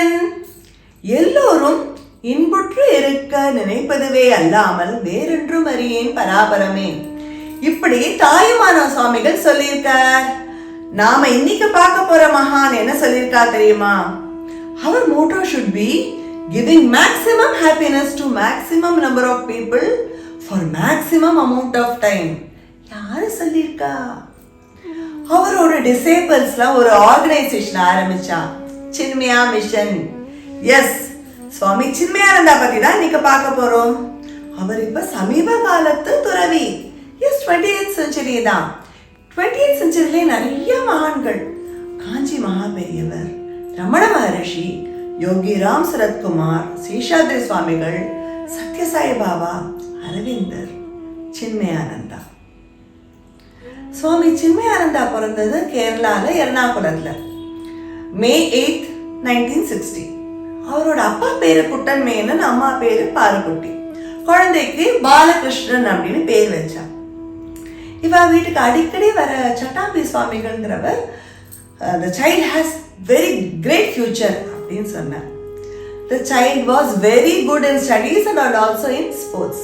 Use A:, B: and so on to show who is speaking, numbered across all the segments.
A: பயன்? எல்லோரும் இன்புற்று இருக்க நினைப்பதுவே அல்லாமல் வேறொன்றும் அறியேன் பராபரமே. இப்படி தாயுமான சுவாமிகள் சொல்லியிருக்கார். நாம இன்னைக்கு பார்க்க போற மகான் என்ன சொல்லியிருக்கா தெரியுமா? Our motto should be giving maximum happiness to maximum number of people for maximum amount of time. யாரு சொல்லியிருக்கா? அவரோட டிசேபிள்ஸ்லாம் ஒரு ஆர்கனைசேஷன் ஆரம்பிச்சா, சின்மயா மிஷன். எஸ், சுவாமி சின்மயானந்தா பத்தி தான் இன்னைக்கு பார்க்க போறோம். அவர் இப்ப சமீப காலத்து துறவி. எஸ், 20th century தான். 20th centuryல நிறைய மகான்கள், காஞ்சி மகா பெரியவர், ரமண மகரிஷி, யோகி ராம் சரத்குமார், சேஷாத்ரி சுவாமிகள், சத்யசாய் பாபா, அரவிந்தர், சின்மயானந்தா. சுவாமி சின்மயானந்தா பிறந்தது கேரளால எர்ணாகுளத்துல May 8, 1960. அவரோட அப்பா பேரு குட்டன் மேனன், அம்மா பேரு பாருக்குட்டி. குழந்தைக்கு பாலகிருஷ்ணன் அப்படின்னு பேர் வச்சா. இவ வீட்டுக்கு அடிக்கடி வர சட்டாம்பி சுவாமிகள்ங்கிறவர் the child has very great future அப்படின்னு சொன்னார். The child was very good in studies and also in sports.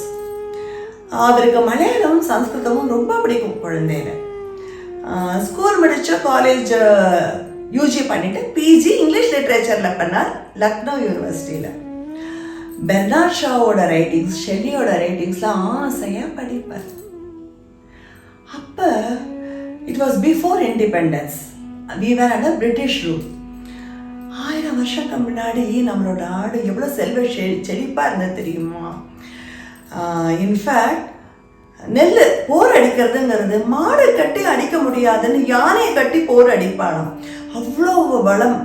A: அவருக்கு மலையாளம் சம்ஸ்கிருதமும் ரொம்ப பிடிக்கும் குழந்தையில. ஸ்கூல் முடிச்ச காலேஜ் யூஜி பண்ணிட்டு பிஜி இங்கிலீஷ் லிட்ரேச்சர்ல பண்ணார் லக்னோ யூனிவர்சிட்டியில. பெர்னார்ட் ஷாவோட ரைட்டிங்ஸ், ஷெல்லியோட ரைட்டிங்ஸ்லாம் ஆசையா படிப்பார். அப்ப it was before independence. we were under British rule. 1000 வருஷத்துக்கு முன்னாடி நம்மளோட நாடு எவ்வளவு செல்வ செழிப்பா இருந்தது தெரியுமா? இன்ஃபேக்ட் நெல் போர் அடிக்கிறதுங்கிறது மாடு கட்டி அடிக்க முடியாதுன்னு யானையை கட்டி போர் அடிப்பாளாம். அவ்வளவு வளம்,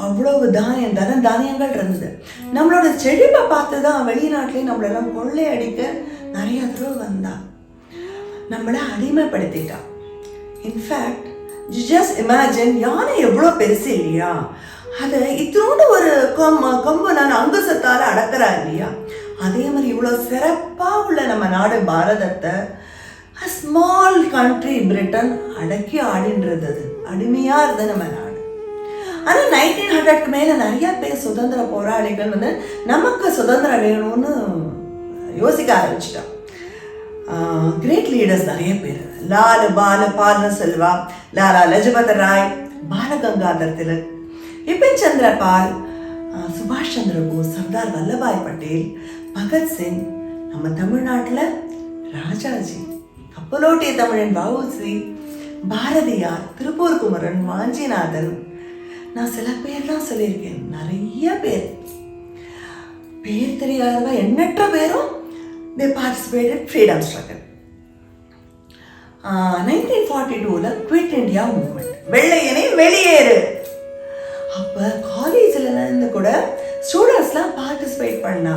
A: அவ்வளவு தானியங்கள் இருந்தது. நம்மளோட செழிப்பை பார்த்து தான் வெளிநாட்டிலேயே நம்மளெல்லாம் கொள்ளை அடிக்க நிறைய தடவை வந்தா, நம்மளை அடிமைப்படுத்திட்டா. இன்ஃபேக்ட் ஜஸ்ட் இமேஜின், யானை எவ்வளோ பெருசு இல்லையா? அதை இத்தோடு ஒரு கொம்பு நான் அங்குசத்தால் அடக்கிறா இல்லையா? அதே மாதிரி இவ்வளோ சிறப்பாக உள்ள நம்ம நாடு பாரதத்தை ஸ்மால் கண்ட்ரி பிரிட்டன் அடக்கி ஆடின்றது, அடிமையாக இருந்தது நம்ம நாடு. ஆனால் 1900க்கு மேலே நிறைய பேர் சுதந்திர போராளிகள் வந்து நமக்கு சுதந்திரம் வேணும்னு யோசிக்க ஆரம்பிச்சிட்டோம். கிரேட் லீடர்ஸ் நிறைய பேர், பால செல்வா, லாலா லஜபத் ராய், பாலகங்காதர் திலக், பிபின் சந்திர பால், சுபாஷ் சந்திர போஸ், சர்தார் வல்லபாய் பட்டேல், பகத்சிங், நம்ம தமிழ்நாட்டில் ராஜாஜி, கப்பலோட்டிய தமிழன் வஉசி, பாரதியார், திருப்பூர் குமரன், வாஞ்சிநாதன். நான் சில பேர்லாம் சொல்லியிருக்கேன். நிறைய பேர் தெரியாதவா எண்ணற்ற பேரும் they participated freedom struggle. 1942ல குவிட் இந்தியா மூவ்மெண்ட், வெள்ளையனே வெளியேறு. அப்ப காலேஜ்ல இருந்து கூட ஸ்டூடெண்ட்ஸ்லாம் பார்ட்டிசிபேட் பண்ணா.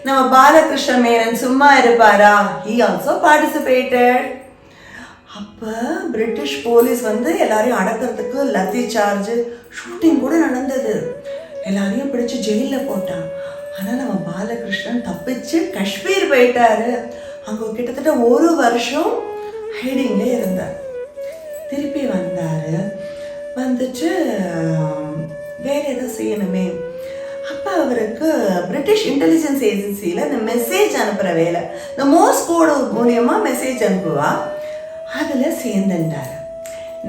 A: நம்ம பாலகிருஷ்ண மேனன் சும்மா இருப்பாரா? he also participated. அப்ப பிரிட்டிஷ் போலீஸ் வந்து எல்லாரையும் அடக்கிறதுக்கு லத்தி சார்ஜ், ஷூட்டிங் கூட நடந்தது. எல்லாரையும் பிடிச்சு ஜெயில போட்டான். ஆனால் நம்ம பாலகிருஷ்ணன் தப்பிச்சு காஷ்மீர் போயிட்டாரு. அங்கே கிட்டத்தட்ட 1 வருஷம் ஹைடிங்ல இருந்தார். திருப்பி வந்தார். வந்துட்டு வேற ஏதோ செய்யணுமே. அப்போ அவருக்கு பிரிட்டிஷ் இன்டெலிஜென்ஸ் ஏஜென்சியில் இந்த மெசேஜ் அனுப்புகிற வேலை, இந்த மோர்ஸ் கோடு மூலியமாக மெசேஜ் அனுப்புவா, அதில் சேர்ந்துட்டார்.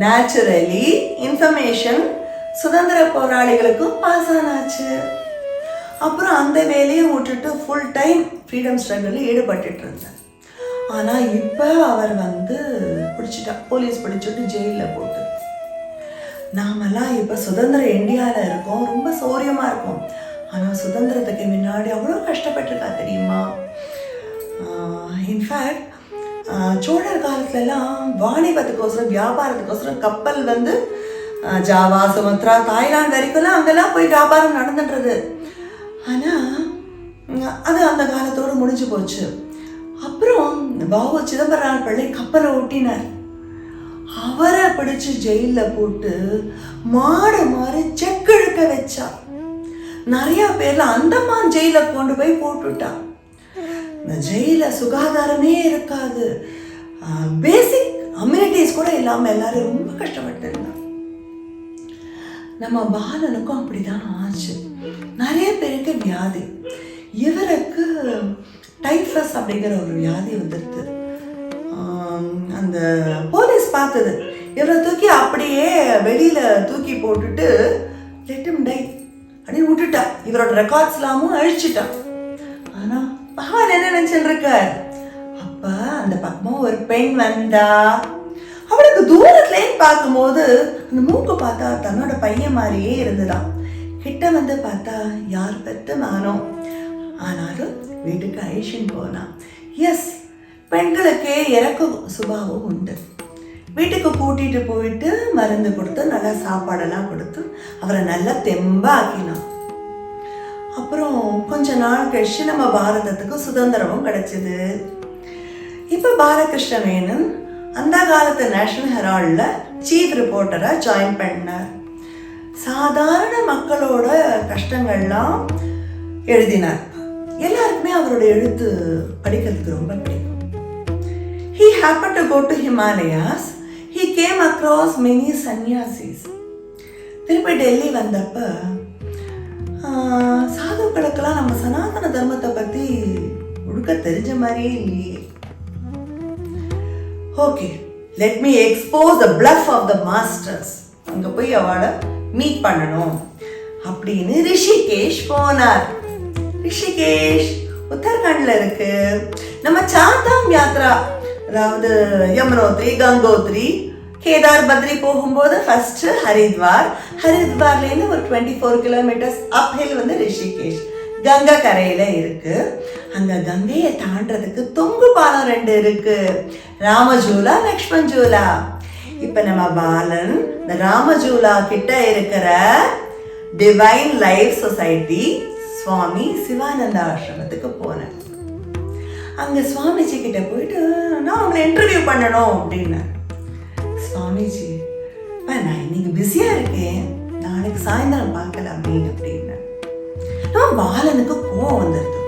A: நேச்சுரலி இன்ஃபர்மேஷன் சுதந்திர போராளிகளுக்கும் பாஸ் ஆனாச்சு. அப்புறம் அந்த வேலையை விட்டுட்டு ஃபுல் டைம் ஃப்ரீடம் ஸ்ட்ரகிளில் ஈடுபட்டுட்டு இருந்தார். ஆனால் இப்போ அவர் வந்து பிடிச்சிட்டா, போலீஸ் பிடிச்சிட்டு ஜெயிலில் போட்டு. நாமெல்லாம் இப்போ சுதந்திர இந்தியாவில் இருக்கோம், ரொம்ப சௌரியமாக இருக்கும். ஆனால் சுதந்திரத்துக்கு முன்னாடி அவ்வளோ கஷ்டப்பட்டிருக்கா தெரியுமா? இன்ஃபேக்ட் சோழர் காலத்துலலாம் வாணிபத்துக்கோசரம், வியாபாரத்துக்கோசரம் கப்பல் வந்து ஜாவா, சுமத்ரா, தாய்லாந்து வரைக்கும்லாம் அங்கெல்லாம் போய் வியாபாரம் நடந்துன்றது. ஆனால் அது அந்த காலத்தோடு முடிஞ்சு போச்சு. அப்புறம் பாபு சிதம்பரம் பிள்ளை கப்பலை ஓட்டினார். அவரை பிடிச்சு ஜெயிலில் போட்டு மாடு மாதிரி செக்கெழுக்க வச்சா. நிறைய பேர்ல அந்தமான் ஜெயில கொண்டு போய் போட்டுட்டா. இந்த ஜெயில சுகாதாரமே இருக்காது, பேசிக் அம்யூனிட்டிஸ் கூட இல்லாம எல்லாரும் ரொம்ப கஷ்டப்பட்டு இருந்தாங்க. நம்ம பாலனுக்கும் அப்படிதான் ஆச்சு. நிறைய பேருக்கு வியாதி. இவருக்கு டைஃபஸ் அப்படிங்கிற ஒரு வியாதி வந்துடுது. அந்த போலீஸ் பார்த்தது, இவரை தூக்கி அப்படியே வெளியில தூக்கி போட்டுட்டு லெட் ஹிம் டை அப்படின்னு விட்டுட்டா. இவரோட ரெக்கார்ட்ஸ் எல்லாமும் அழிச்சிட்டா. ஆனா பகவான் என்ன நினைச்சுட்டு இருக்கார், அப்ப அந்த பக்கமும் ஒரு பெண் வந்தா. அவளுக்கு தூரத்துலேன்னு பார்க்கும்போது அந்த மூக்கு பார்த்தா தன்னோட பையன் மாதிரியே இருந்துதான். கிட்ட வந்து பார்த்தா யார் பெற்ற நானோ. ஆனாலும் வீட்டுக்கு அழிச்சின்னு போனான். எஸ், பெண்களுக்கே இறக்க சுபாவம் உண்டு. வீட்டுக்கு கூட்டிட்டு போயிட்டு மருந்து கொடுத்து நல்லா சாப்பாடெல்லாம் கொடுத்து அவரை நல்லா தெம்பா ஆக்கினான். அப்புறம் கொஞ்ச நாள் கழிச்சு நம்ம பாரதத்துக்கு சுதந்திரமும் கிடைச்சது. இப்ப பாலகிருஷ்ண மேனன் அந்த காலத்து நேஷனல் ஹெரால்ட்ல சீஃப் ரிப்போர்ட்டரா ஜாயின் பண்ணார். சாதாரண மக்களோட கஷ்டங்கள்லாம் எழுதினார். எல்லாருக்குமே அவரோட எழுத்து படிக்கிறதுக்கு ரொம்ப பிடிக்கும். He happened to go to Himalayas. He came across many sannyasis. திருப்பி டெல்லி வந்தப்ப சாதுக்களுக்கெல்லாம் நம்ம சனாதன தர்மத்தை பத்தி முழுக்க தெரிஞ்ச மாதிரியே இல்லையே. Okay, let me expose the bluff of the masters. அங்க போய் அவளை மீட் பண்ணணும் அப்படின்னு ரிஷிகேஷ் போனார். ரிஷிகேஷ் உத்தரகாண்ட்ல இருக்கு. நம்ம சார்தாம் யாத்ரா, அதாவது யமுனோத்ரி, கங்கோத்ரி, கேதார், பத்ரி போகும்போது ஃபர்ஸ்ட் ஹரித்வார்லேருந்து ஒரு 24 கிலோமீட்டர்ஸ் அப்ஹில் வந்து ரிஷிகேஷ் கங்கா கரையில இருக்கு. அங்க கங்கையை தாண்டறதுக்கு தொங்கு பாலம் 2 இருக்கு, ராமஜூலா, லக்ஷ்மண் ஜூலா. இப்ப நம்ம பாலன் இந்த ராமஜூலா கிட்ட இருக்கிற டிவைன் லைஃப் சொசைட்டி சுவாமி சிவானந்தா ஆசிரமத்துக்கு போனேன். அங்க சுவாமிஜி கிட்ட போயிட்டு நான் உங்களை இன்டர்வியூ பண்ணணும் அப்படின்னு. சுவாமிஜி, நான் இன்னைக்கு பிஸியா இருக்கேன், நாளைக்கு சாயந்தரம் பார்க்கலாமே அப்படின்னு. நான் பாலனுக்கு கோவம் வந்துடுது.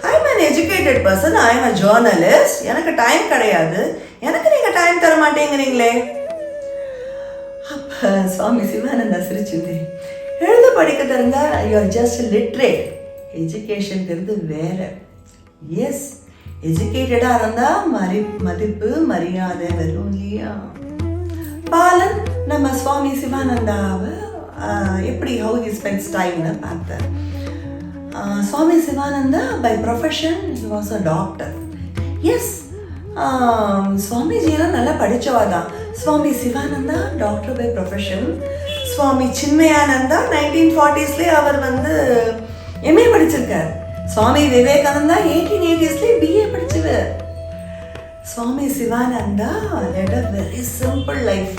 A: I am an educated person, I am a journalist, எனக்கு டைம் கிடையாது, எனக்கு நீங்க டைம் தர மாட்டேங்கிறீங்களே. அப்ப சுவாமி சிவானந்தா சிரிச்சுட்டு, எழுத படிக்க தெரிஞ்சா யூ ஆர் ஜஸ்ட் லிட்ரேட், எஜுகேஷன்ங்கிறது வேற. எஸ், எஜுகேட்டடா இருந்தா மதிப்பு மரியாதை வரும் இல்லையா. பாலன் நம்ம சுவாமி சிவானந்தாவை எப்படி ஹவு ஹி ஸ்பெண்ட்ஸ் டைம்னு பார்த்தேன். Swami Sivananda by profession he was a doctor. Yes, சுவாமிஜியெல்லாம் நல்லா படித்தவா தான். Swami Sivananda doctor by profession. Swami Chinmayananda 1940s அவர் வந்து எம்ஏ படிச்சிருக்கார். சுவாமி விவேகானந்தா 1880s பிஏ படிச்சவர். Swami Sivananda led a very simple life.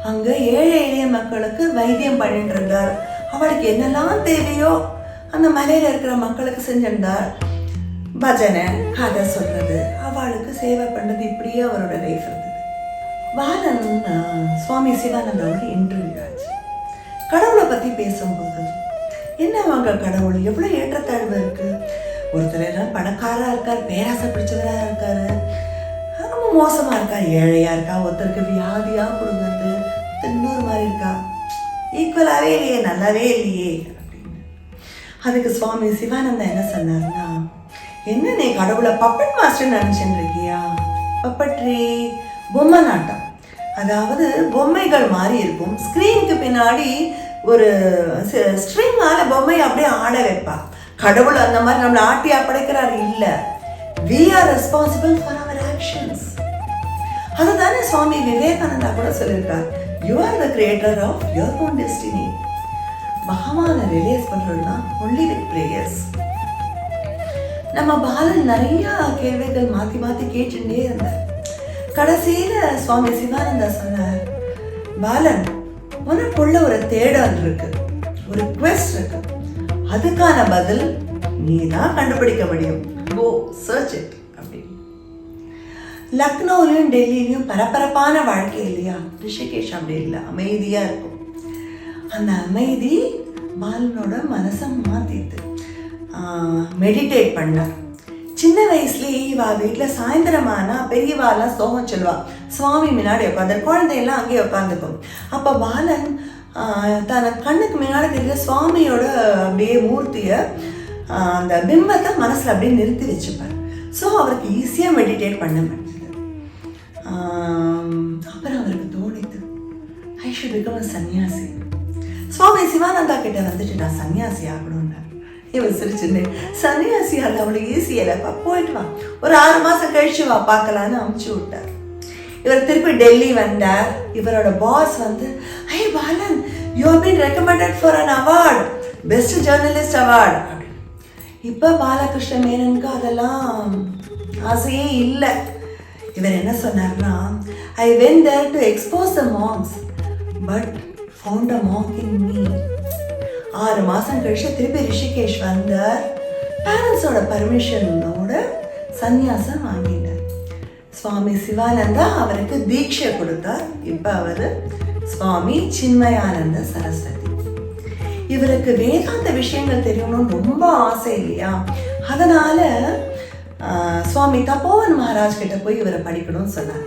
A: அங்க ஏழை எளிய மக்களுக்கு வைத்தியம் பண்ணிட்டு இருந்தார். அவளுக்கு என்னெல்லாம் தேவையோ அந்த மலையில இருக்கிற மக்களுக்கு செஞ்சிருந்தார். பஜனை, கதை சொல்றது, அவளுக்கு சேவை பண்ணது, இப்படியே அவரோட லைஃப் இருந்தது. பாலன் சுவாமி சிவானந்தாவோட இன்டர்வியூ ஆச்சு. கடவுளை பத்தி பேசும்போது என்ன வாங்க கடவுள் எவ்வளவு ஏற்றத்தாழ்வு இருக்கு. ஒருத்தர் பணக்காரா இருக்கார், பேராசை பிடிச்சவரா இருக்காரு, ரொம்ப மோசமா இருக்கா, ஏழையா இருக்கா, ஒருத்தருக்கு வியாதியா கொடுங்கிறது, இன்னொரு மாதிரி இருக்கா, ஈக்குவலாவே இல்லையே, நல்லாவே இல்லையே அப்படின்னு. அதுக்கு சுவாமி சிவானந்தா என்ன சொன்னார்னா, என்ன நீ கடவுளை பப்பட் மாஸ்டர் நினைச்சுட்டு இருக்கியா? பப்பட்ரி பொம்மை நாட்டம், அதாவது பொம்மைகள் மாதிரி இருக்கும், ஸ்கிரீனுக்கு பின்னாடி ஒரு ஸ்ட்ரிங்கால பொம்மையை அப்படியே ஆட வைப்பா. கடவுள் அந்த மாதிரி நம்மளை ஆட்டி அப்படைக்கிறாரு இல்ல. We are responsible for our actions. அதுதானே சுவாமி விவேகானந்தா கூட சொல்லியிருக்கார், you are the creator of your own destiny. பகவானை ரிலேஸ் பண்றதுனா only with prayers. நம்ம பாலன் நிறைய கேள்விகள் மாத்தி மாத்தி கேட்டுட்டே இருந்தார். கடைசியில சுவாமி சிவானந்தா சொன்னார், பாலன் உனக்குள்ள ஒரு தேடல் இருக்கு, ஒரு குவெஸ்ட் இருக்கு, அதுக்கான பதில் நீ தான் கண்டுபிடிக்க முடியும். கோ சர்ச் இட் அப்படின்னு. லக்னோலையும் டெல்லியிலையும் பரபரப்பான வாழ்க்கை இல்லையா, ரிஷிகேஷ் அப்படி இல்லை, அமைதியா இருக்கும். அந்த அமைதி பாலனோட மனசை மாத்திட்டு மெடிடேட் பண்ணார். சின்ன வயசுலேயே இவா வீட்டில் சாயந்தரமானா பெரியவாலாம் சோகம் சொல்லுவா, சுவாமி முன்னாடி உட்காந்து, குழந்தையெல்லாம் அங்கேயே உட்காந்துக்கும். அப்போ பாலன் தனக்கு கண்ணுக்கு முன்னாடி தெரியல சுவாமியோட அப்படியே மூர்த்தியை அந்த பிம்பத்தை மனசில் அப்படியே நிறுத்தி வச்சுப்பார். ஸோ அவருக்கு ஈஸியாக மெடிடேட் பண்ண முடிஞ்சது. அப்புறம் அவருக்கு தோணித்து ஐ ஷுட் பிகம் அ சன்னியாசி. சுவாமி சிவானந்தா கிட்ட வந்துட்டு நான் சன்னியாசி ஆகணும்னார். இவர் சிரிச்சுட்டு சன்னியாசி ஆக அவ்வளோ ஈஸியாக போயிட்டு வா, ஒரு 6 மாதம் கழிச்சு வா பார்க்கலான்னு அமுச்சு விட்டார். இவர் திருப்பி டெல்லி வந்தார். இவரோட பாஸ் வந்து I Balan, you have been recommended for an award, best journalist award அப்படின்னு. இப்போ பாலகிருஷ்ண மேனனுக்கு அதெல்லாம் ஆசையே இல்லை. இவர் என்ன சொன்னார்னா, I went there to expose the monks but found a monk in me. 6 மாதம் கழிச்சு திருப்பி ரிஷிகேஷ் வந்தார். பேரண்ட்ஸோட பர்மிஷனோட சந்நியாசம் வாங்கினார். சுவாமி சிவானந்தா அவருக்கு தீட்சை கொடுத்தார். இப்போ அவர் சுவாமி சின்மயானந்த சரஸ்வதி. இவருக்கு வேதாந்த விஷயங்கள் தெரியணும்னு ரொம்ப ஆசை இல்லையா, அதனால சுவாமி தபோவன் மகாராஜ் கிட்ட போய் இவரை படிக்கணும்னு சொன்னார்.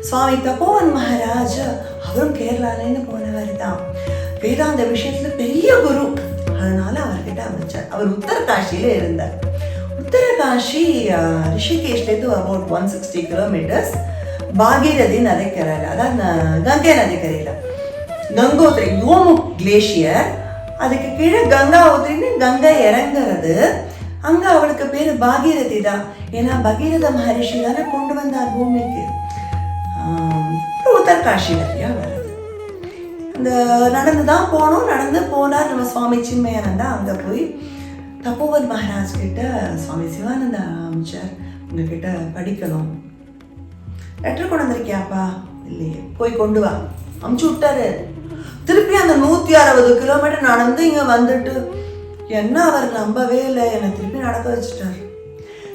A: சுவாமி தபோவன் மகாராஜ் அவரும் கேரளாலேருந்து போனவர் தான், வேதாந்த விஷயத்துல பெரிய குரு, அதனால அவர்கிட்ட அமைச்சார். அவர் உத்தரகாஷியில இருந்தார். உத்தரகாஷி ரிஷிகேஷ்லேருந்து அபவுட் 160 கிலோமீட்டர்ஸ். பாகீரதி நதிக்கரையில், அதாவது கங்கை நதிக்கரையில் கங்கோத்ரி கோமுக் கிளேஷியர், அதுக்கு கீழே கங்காவுத்திரின்னு கங்கை இறங்குறது. அங்கே அவளுக்கு பேர் பாகீரதி தான். ஏன்னா பகீரத மகரிஷி தானே கொண்டு வந்தார் பூமிக்கு. உத்தரகாஷி வரையா வருது. இந்த நடந்து தான் போனோம். நடந்து போனார் நம்ம சுவாமி சின்மயானந்தா. அங்கே போய் தபோவன் மகாராஜ் கிட்ட சுவாமி சிவானந்தா அமைச்சர் உங்ககிட்ட படிக்கணும், லெட்டர் கொண்டு வந்திருக்கியாப்பா? இல்லையே. போய் கொண்டு வா அமுச்சு விட்டாரு. திருப்பி அந்த 160 கிலோமீட்டர் நடந்து இங்கே வந்துட்டு என்ன அவர் நம்பவே இல்லை, என்னை திருப்பி நடக்க வச்சுட்டார்.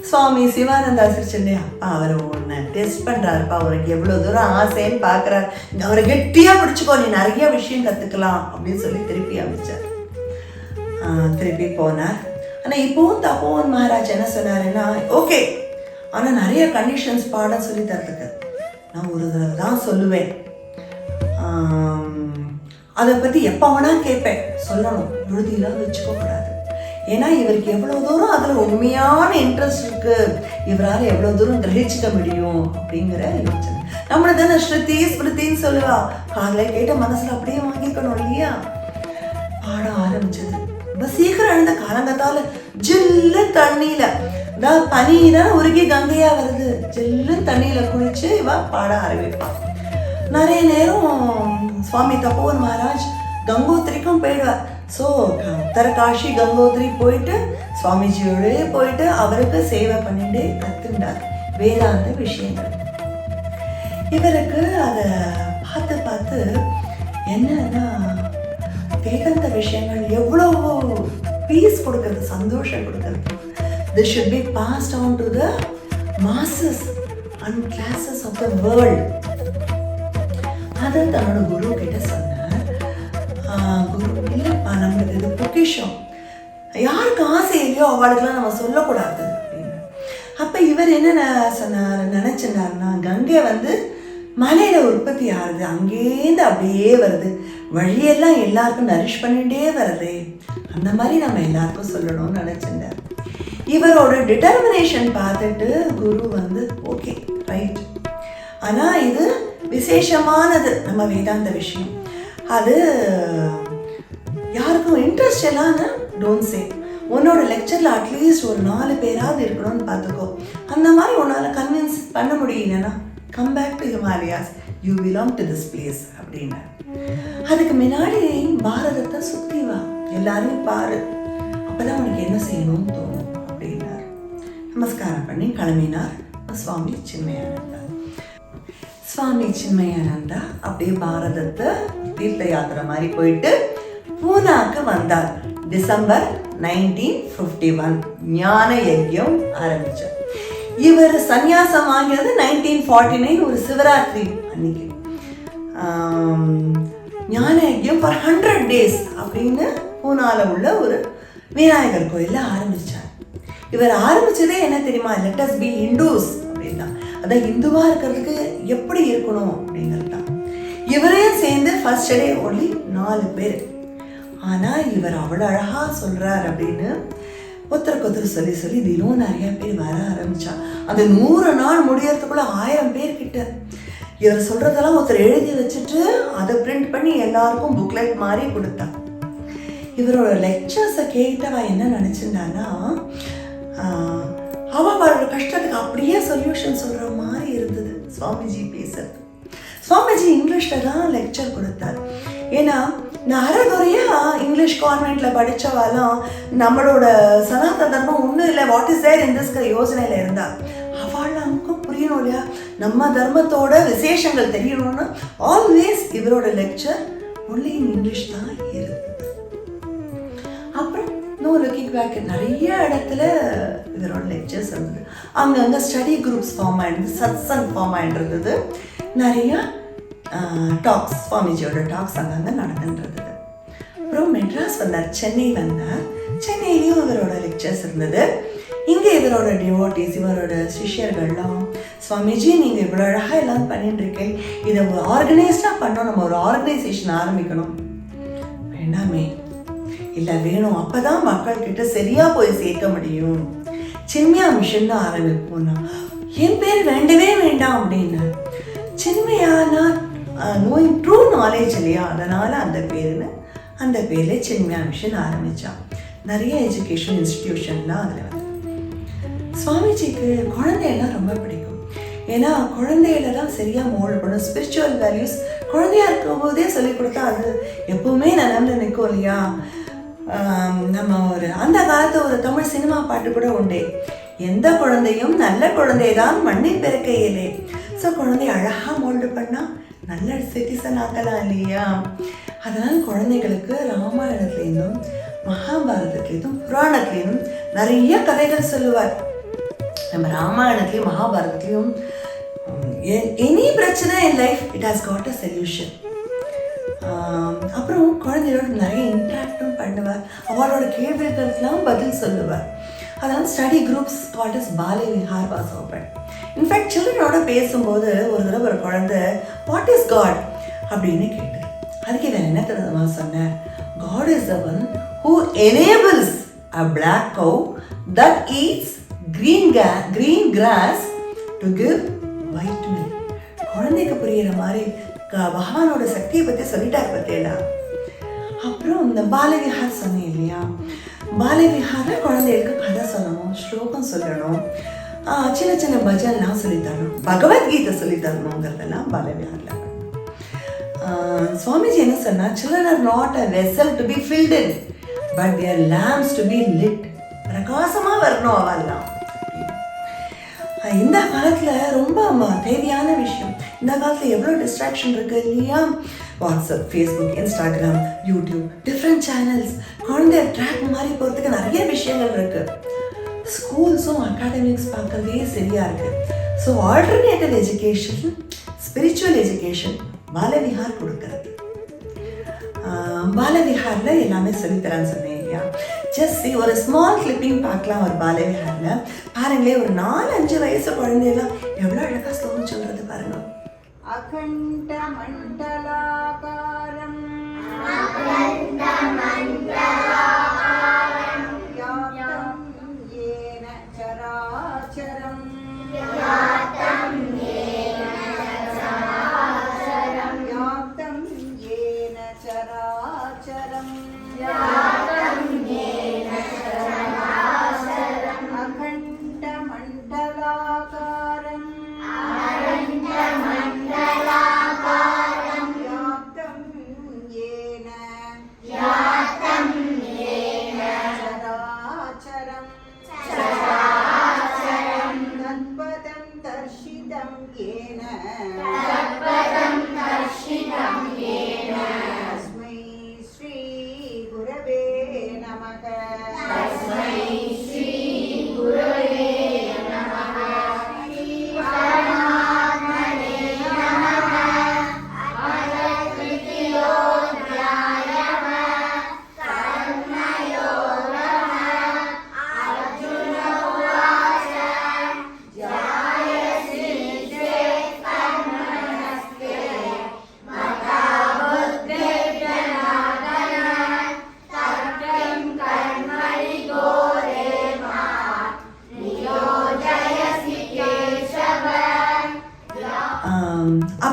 A: சுவாமி சிவானந்தா சிரிச்சுட்டே, அப்பா அவரை ஒன்று டெஸ்ட் பண்ணுறாருப்பா, அவருக்கு எவ்வளோ தூரம் ஆசைன்னு பார்க்குறாரு, அவரை கெட்டியாக பிடிச்சிக்கோ, நீ நிறைய விஷயம் கற்றுக்கலாம் அப்படின்னு சொல்லி திருப்பி அமைச்சார். திருப்பி போனார். ஆனால் இப்போவும் தபோவன் மகாராஜ் என்ன சொன்னாருன்னா, ஓகே ஆனால் நிறைய கண்டிஷன்ஸ் பாடம் சொல்லி தரத்துக்கு நான் ஒரு தடவை தான் சொல்லுவேன், அதை பற்றி எப்போ வேணால் கேட்பேன், சொல்லணும், எழுதியெல்லாம் வச்சுக்கக்கூடாது. ஏன்னா இவருக்கு எவ்வளோ தூரம் அதில் உண்மையான இன்ட்ரெஸ்ட் இருக்குது, இவரால் எவ்வளோ தூரம் கிரகிச்சிக்க முடியும் அப்படிங்கிற யோசனை. நம்மளை தானே ஸ்ருதி ஸ்மிருதின்னு சொல்லுவா, காதில் கேட்ட மனசில் அப்படியே வாங்கிக்கணும் இல்லையா. பாடம் ஆரம்பிச்சது. இப்போ சீக்கிரம் எழுந்த காலங்கத்தால் ஜில்லு தண்ணியில், அதாவது பனிதான் உருகி கங்கையாக வருது, ஜில்லு தண்ணியில் குளிச்சு இவ பாட ஆரம்பிப்பான். நிறைய நேரம் சுவாமி தபோவன் மகாராஜ் கங்கோத்திரிக்கும் போயிடுவார். ஸோ உத்தரகாஷி கங்கோத்திரி போயிட்டு சுவாமிஜியோடய போயிட்டு அவருக்கு சேவை பண்ணிட்டு கற்றுண்டார் வேதாந்த விஷயங்கள். இவருக்கு அதை பார்த்து பார்த்து என்னன்னா, வேதாந்த விஷயங்கள் எவ்வளோ பீஸ் கொடுக்குறது, சந்தோஷம் கொடுக்குறது. This should be passed on to the masses and classes of the world. அதை தன்னோட குரு கிட்ட சொன்னார். குரு இல்லைப்பா, நம்மளுக்கு இது பொக்கிஷம், யாருக்கு ஆசை இல்லையோ அவளுக்கெல்லாம் நம்ம சொல்லக்கூடாது அப்படின்னு. அப்போ இவர் என்ன சொன்னார் நினச்சினார்னா, கங்கை வந்து மலையில் உற்பத்தி ஆகுது, அங்கேருந்து அப்படியே வருது, வழியெல்லாம் எல்லாருக்கும் நரிஷ் பண்ணிகிட்டே வருது, அந்த மாதிரி நம்ம எல்லாருக்கும் சொல்லணும்னு நினச்சிருந்தார். இவரோட டிட்டர்மினேஷன் பார்த்துட்டு குரு வந்து ஓகே ரைட், ஆனால் இது விசேஷமானது நம்ம வேதாந்த விஷயம், அது யாருக்கும் இன்ட்ரெஸ்ட் இல்லைன்னா டோன்ட் சே, உன்னோட லெக்சரில் அட்லீஸ்ட் ஒரு 4 பேராவது இருக்கணும்னு பார்த்துக்கோ, அந்த மாதிரி உன்னால் கன்வின்ஸ் பண்ண முடியலன்னா come back to Himalayas, you belong to this place அப்படின்னு. அதுக்கு முன்னாடி பாரதத்தை சுற்றி வா, எல்லாரும் பாரு, அப்போதான் உனக்கு என்ன செய்யணும்னு தோணும் அப்படின்னார். நமஸ்காரம் பண்ணி கிளம்பினார் சுவாமி சின்மயானந்தா. சுவாமி சின்மயானந்தா அப்படியே பாரதத்தை தீர்த்த யாத்திரை மாதிரி போயிட்டு பூனாக்கு வந்தார். டிசம்பர் 1951 ஞான யஜ்யம் ஆரம்பிச்சார். இவர் சந்நியாசம் வாங்கினது 1949 ஒரு சிவராத்திரி அன்னைக்கு. ஞான யஜ்யம் ஃபார் 100 days அப்படின்னு பூனால உள்ள ஒரு விநாயகர் கோயிலில் ஆரம்பிச்சார். இவர் ஆரம்பிச்சதே என்ன தெரியுமா, லெட் அஸ் பி ஹிந்துஸ் அப்படின்னா, அதான் இந்துவா இருக்கிறதுக்கு எப்படி இருக்கணும் அப்படிங்கிறது தான். இவரையும் சேர்ந்து ஃபர்ஸ்ட் டே ஒன்லி 4 பேர். ஆனால் இவர் அவ்வளோ அழகாக சொல்கிறார் அப்படின்னு ஒருத்தருக்கு சொல்லி சொல்லி தினம் நிறைய பேர் வர ஆரம்பிச்சா. அந்த 100 நாள் முடியறதுக்குள்ள 1000 பேர் கிட்ட. இவர் சொல்றதெல்லாம் ஒருத்தர் எழுதி வச்சுட்டு அதை பிரிண்ட் பண்ணி எல்லாருக்கும் புக்லெட் மாதிரி கொடுத்தா. இவரோட லெக்சர்ஸை கேட்டவ என்ன நினைச்சிருந்தான்னா, அவளோட கஷ்டத்துக்கு அப்படியே சொல்யூஷன் சொல்ற மாதிரி இருந்தது சுவாமிஜி பேசுறது. சுவாமிஜி இங்கிலீஷ்ல தான் லெக்சர் கொடுத்தார். ஏன்னா நான் அரைகுறையா இங்கிலீஷ் கான்வென்ட்ல படிச்சவாலும் நம்மளோட சனாதன தர்மம் ஒன்றும் இல்லை, what is there in this யோசனையில இருந்தா அவள் நமக்கும் புரியணும் இல்லையா, நம்ம தர்மத்தோட விசேஷங்கள் தெரியணும்னு ஆல்வேஸ் இவரோட லெக்சர் ஒன்லி இன் இங்கிலீஷ் தான் இருந்தது. அப்புறம் லுக்கிங் பேக் நிறைய இடத்துல இவரோட லெக்சர்ஸ் இருந்தது. அங்கங்கே ஸ்டடி குரூப்ஸ் ஃபார்ம் ஆகிருந்தது, சத்சங் ஃபார்ம் ஆகிட்டு நிறைய டாக்ஸ், சுவாமிஜியோட டாக்ஸ் அங்கங்கே நடந்துட்டு. அப்புறம் மெட்ராஸ் வந்தார், சென்னை வந்தார். சென்னையிலையும் இவரோட லெக்சர்ஸ் இருந்தது. இங்கே இவரோட டிவோட்டிஸ், இவரோட சிஷ்யர்கள்லாம், சுவாமிஜி நீங்கள் இவ்வளோ அழகாக எல்லாம் பண்ணிட்டு இருக்கேன், இதை ஒரு ஆர்கனைஸ்டாக பண்ணோம், நம்ம ஒரு ஆர்கனைசேஷன் ஆரம்பிக்கணும். வேண்டாமே, இல்லை வேணும், அப்போ தான் மக்கள்கிட்ட சரியாக போய் சேர்க்க முடியும், சின்மயா மிஷன் தான் ஆரம்பிப்போம்னா. என் பேர் வேண்டவே வேண்டாம் அப்படின்னு. சின்மயானா நோயிங் ட்ரூ நாலேஜ் இல்லையா, அதனால் அந்த பேரில் சின்மயா மிஷன் ஆரம்பித்தான். நிறைய எஜுகேஷன் இன்ஸ்டிடியூஷன்லாம் அதில் வந்து. சுவாமிஜிக்கு குழந்தையெல்லாம் ரொம்ப பிடிக்கும். ஏன்னா குழந்தையில தான் சரியாக மோல்டு பண்ணும். ஸ்பிரிச்சுவல் வேல்யூஸ் குழந்தையா இருக்கும்போதே சொல்லிக் கொடுத்தா அது எப்பவுமே நிலம்ல நிற்கும் இல்லையா. நம்ம அந்த காலத்து ஒரு தமிழ் சினிமா பாட்டு கூட உண்டே, எந்த குழந்தையும் நல்ல குழந்தைதான் மண்ணில் பிறக்கையிலே. ஸோ குழந்தைய அழகாக மோல்டு பண்ணால் நல்ல சிட்டிசன் ஆக்கலாம் இல்லையா. அதனால் குழந்தைகளுக்கு ராமாயணத்துலேருந்தும் மகாபாரதத்துலேருந்தும் புராணத்துலேருந்தும் நிறைய கதைகள் சொல்லுவார். நம்ம ராமாயணத்துலேயும் மகாபாரதத்துலேயும் எனி பிரச்சனை in life it has got a solution. அப்புறம் குழந்தையோட நிறைய இன்ட்ராக்டும் பண்ணுவார், அவளோட கேள்விகளுக்கெல்லாம் பதில் சொல்லுவார். அதனால் ஸ்டடி குரூப்ஸ் கால்ட் அஸ் பாலே விஹார் வாஸ் ஓப்பன். இன்ஃபேக்ட் சில்ட்ரனோட பேசும்போது ஒரு தடவை ஒரு குழந்தை வாட் இஸ் காட் அப்படின்னு கேட்டார். அதுக்கு இவன் என்ன தெரியுமா சொன்னார், God is the one who enables a black cow that eats green grass to give white milk. குழந்தைக்கு புரியுற மாதிரி பகவானோட சக்தியை பற்றி சொல்லிட்டார் பார்த்தேடா. அப்புறம் இந்த பாலவிஹார் சொன்னேன் இல்லையா, பாலவிஹார குழந்தைகளுக்கு கதை சொல்லணும், ஸ்லோகம் சொல்லணும், சின்ன சின்ன பஜன்லாம் சொல்லித்தரணும், பகவத்கீதை சொல்லித்தரணுங்கிறதெல்லாம் பாலவிஹாரில். சுவாமிஜி என்ன சொன்னா, children are not a vessel to be filled in, but they are lamps to be lit. பிரகாசமா வரணும் அவெல்லாம். இந்த காலத்துல ரொம்ப தேவையான விஷயம். இந்த காலத்துல எவ்வளோ டிஸ்ட்ராக்ஷன் இருக்கு இல்லையா, WhatsApp, Facebook, Instagram, YouTube, different channels, குழந்தை ட்ராக் மாதிரி போகிறதுக்கு நிறைய விஷயங்கள் இருக்கு. ஸ்கூல்ஸும் அகாடமிக்ஸ் பார்க்கறதே சரியா இருக்கு. So alternative education, spiritual education Balavihar கொடுக்கறது. பாலவிஹாரில் எல்லாமே சொல்லித்தரான்னு சொன்னேன் இல்லையா. ஜஸ்ட் ஒரு ஸ்மால் கிளிப்பிங் பார்க்கலாம் ஒரு பாலவிஹாரில். பாருங்களே, ஒரு 4-5 வயசு குழந்தையெல்லாம் எவ்வளோ அழகாக ஸ்லோகம் சொல்றது பாருங்க.
B: அகண்ட மண்டலாகாரம் யாத்தம் ஏன சராச்சரம் யாத்தம் ஏன சராச்சரம் அகண்ட மண்டலாகாரம் யாத்தம் ஏன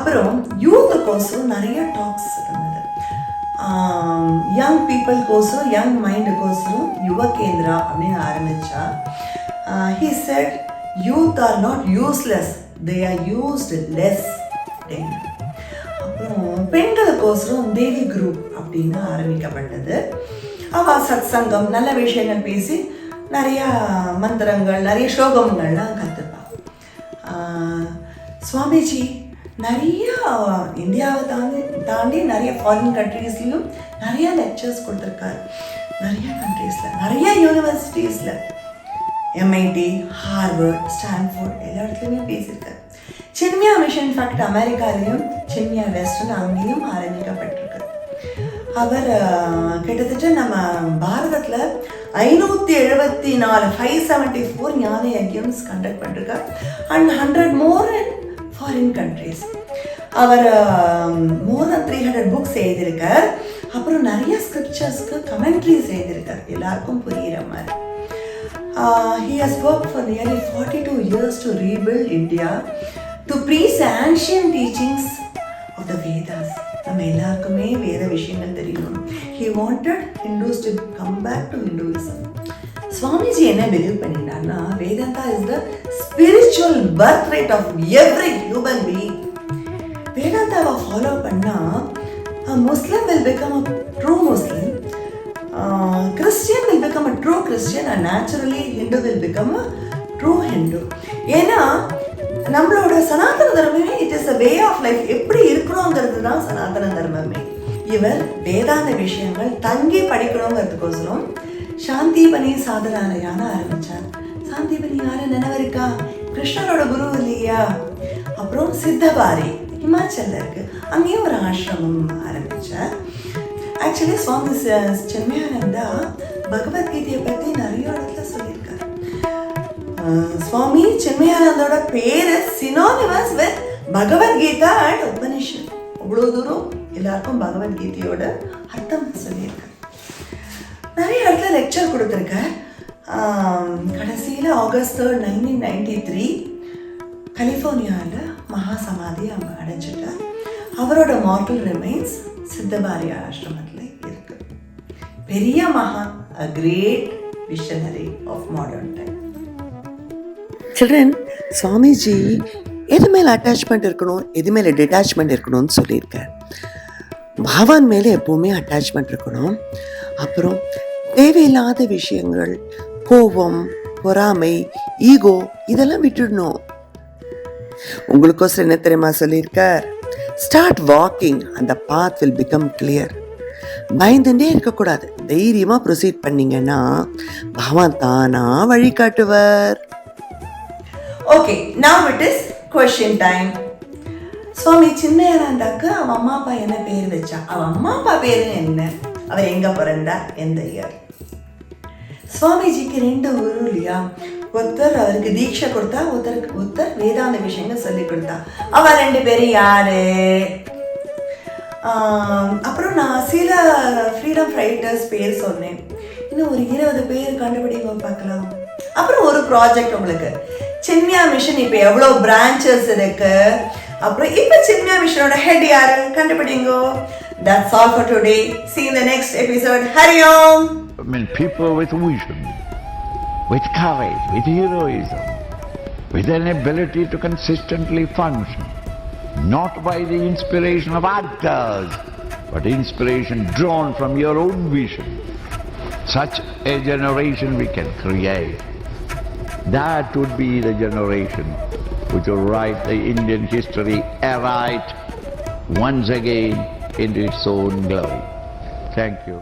A: அப்புறம் யூத்துக்கோசரம் நிறைய டாக்ஸ் இருந்தது. யங் பீப்புள்கோசரம், யங் மைண்டுக்கோசரம் யுவ கேந்திரா அப்படின்னு ஆரம்பித்தா. He said youth are not useless, they are used less அப்படின்னு. அப்புறம் பெண்களுக்கோசரம் தேவி குரூப் அப்படின்னு ஆரம்பிக்கப்பட்டது. அவள் சத் சங்கம் நல்ல விஷயங்கள் பேசி நிறையா மந்திரங்கள், நிறைய ஸ்லோகங்கள்லாம் கற்றுப்பாள். சுவாமிஜி நிறையா இந்தியாவை தாண்டி நிறைய ஃபாரின் கண்ட்ரீஸ்லையும் நிறைய லெக்சர்ஸ் கொடுத்துருக்காரு. நிறைய கண்ட்ரீஸில், நிறைய யூனிவர்சிட்டிஸில், MIT, ஹார்வர்ட், ஸ்டான்ஃபோர்ட் எல்லா இடத்துலையுமே பேசியிருக்காரு. சின்மயா மிஷன் இன்ஃபேக்ட் அமெரிக்காலையும் சின்மயா வெஸ்ட்னு அங்கேயும் ஆரம்பிக்கப்பட்டிருக்கு. அவர் கிட்டத்தட்ட நம்ம பாரதத்தில் 574 574 ஞான யஜ்யம்ஸ் கண்டக்ட் பண்ணிருக்கார். And 100 more in foreign countries. அவர் more than 300 புக்ஸ் எழுதியிருக்கார். அப்புறம் நிறைய ஸ்கிரிப்சர்ஸ்க்கு கமெண்ட்ரிஸ் எழுதியிருக்கார் எல்லாருக்கும் புரிகிற மாதிரி. He has worked for nearly 42 years to rebuild India, to preach the ancient teachings of the Vedas. நம்ம எல்லாருக்குமே வேத விஷயங்கள் தெரியணும். He wanted Hindus to come back to Hinduism. Swamiji என்ன பிலீவ் பண்ணினார்னா, Vedanta is the spiritual birthright of every human being. வேதாந்தாவை follow பண்ணால் Muslim will become a true Muslim, Christian will become a true Christian, and naturally Hindu will become a true Hindu. ஏன்னா நம்மளோட சனாதன தர்மமே it is a way of life. எப்படி இருக்கணுங்கிறது தான் சனாதன தர்மமே. இவர் வேதாந்த விஷயங்கள் தங்கி படிக்கணுங்கிறதுக்கோசரம் சாந்திபனி சாதனாலயான்னு ஆரம்பித்தார். சாந்திபனி யாரை நினைவருக்கா? கிருஷ்ணரோட குரு இல்லையா? அப்புறம் சித்தபாரி ஹிமாச்சலில் இருக்குது, அங்கேயும் ஒரு ஆசிரமம் ஆரம்பித்தார். ஆக்சுவலி சுவாமி சின்மயானந்தா பகவத்கீதையை பற்றி நிறைய இடத்துல சொல்லியிருக்காரு. சுவாமி சின்மயானந்தோட பேரு சினோனிமஸ் வித் பகவத்கீதா அண்ட் உபனிஷத். அவ்வளோ தூரம் எல்லாருக்கும் பகவத்கீதையோட அர்த்தம் சொல்லியிருக்காரு. நிறைய இடத்துல லெக்சர் கொடுத்துருக்கார். கடைசியில் August 3, 1993 கலிஃபோர்னியாவில் மகா சமாதி அவங்க அடைஞ்சிட்டார். அவரோட மார்டல் ரிமைன்ஸ் சித்தபாரி ஆசிரமத்தில் இருக்கு. பெரிய மகான், a great visionary of modern time.
C: Children, Swamiji எது மேலே அட்டாச்மெண்ட் இருக்கணும், எது மேலே டிட்டாச்மெண்ட் இருக்கணும்னு சொல்லியிருக்கார். பகவான் மேலே எப்போவுமே அட்டாச்மெண்ட் இருக்கணும். அப்புறம் தேவையில்லாத விஷயங்கள், கோபம், பொறாமை, ஈகோ இதெல்லாம் விட்டுடணும். உங்களுக்கோசரம் என்ன தெரியுமா சொல்லியிருக்கார்? Start walking and the path will become clear. பயந்துட்டே இருக்கக்கூடாது, தைரியமாக ப்ரொசீட் பண்ணீங்கன்னா பகவான் தானா வழிகாட்டுவார்.
A: Okay, now it is question time. Swami சின்மயானந்தாக்கு அவன் அம்மா அப்பா என்ன பேர் வச்சா? அவன் அம்மா அப்பா பேரு என்ன? அவர் எங்க பிறந்தா? எந்த இயர்? சுவாமிஜிக்கு 2 குரு இல்லையா? ஒருத்தர் அவருக்கு தீட்சை கொடுத்தா, ஒருத்தர் வேதாந்த விஷயங்கள் சொல்லி கொடுத்தா. அவ 2 பேரும் யாரு? அப்புறம் நான் சில ஃப்ரீடம் ஃபைட்டர்ஸ் பேர் சொன்னேன். இன்னும் ஒரு 20 பேர் கண்டுபிடிங்க பார்க்கலாம். அப்புறம் ஒரு ப்ராஜெக்ட் உங்களுக்கு, சின்மயா மிஷன் இப்போ எவ்வளோ பிரான்ச்சஸ் இருக்கு. அப்புறம் இப்போ சின்மயா மிஷனோட ஹெட் யாரு கண்டுபிடிங்க. That's all for today. See you in the next episode. Hari Om.
D: I mean, people with vision, with courage, with heroism, with an ability to consistently function, not by the inspiration of others, but inspiration drawn from your own vision. Such a generation we can create. That would be the generation which will write the Indian history aright once again into its own glory. Thank you.